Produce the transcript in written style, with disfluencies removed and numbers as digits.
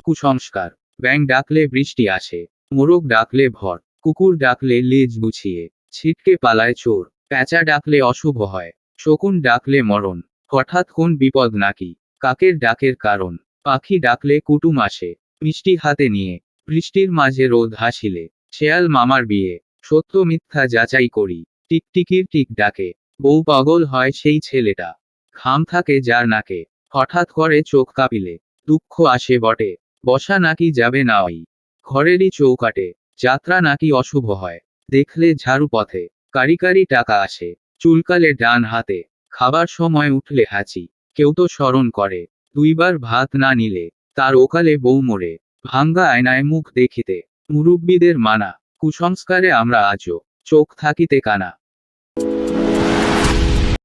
কুসংস্কার। ব্যাঙ ডাকলে বৃষ্টি আসে, মোরগ ডাকলে ভর, কুকুর ডাকলে লেজ গুছিয়ে ছিটকে পালায় চোর, প্যাঁচা ডাকলে অশুভ হয়, শকুন ডাকলে মরণ। হঠাৎ কোন বিপদ নাকি, কাকের ডাকের কারণ। পাখি ডাকলে কুটুম আসে, মিষ্টি হাতে নিয়ে। বৃষ্টির মাঝে রোদ হাসিলে, শেয়াল মামার বিয়ে। সত্য মিথ্যা যাচাই করি, টিকটিকির টিক ডাকে। বউ পাগল হয় সেই ছেলেটা, ঘাম থাকে যার নাকে। হঠাৎ করে চোখ কাঁপিলে, দুঃখ আসে বটে। বসা নাকি যাবে না ওই ঘরেরই চৌকাটে। যাত্রা নাকি অশুভ হয়, দেখলে ঝাড়ু পথে। কারি কারি টাকা আসে, চুলকালে ডান হাতে। খাবার সময় উঠলে হাঁচি, কেউ তো স্মরণ করে। দুইবার ভাত না নিলে, তার ওকালে বউ মরে। ভাঙ্গা আয়নায় মুখ দেখিতে, মুরব্বীদের মানা। কুসংস্কারে আমরা আজও চোখ থাকিতে কানা।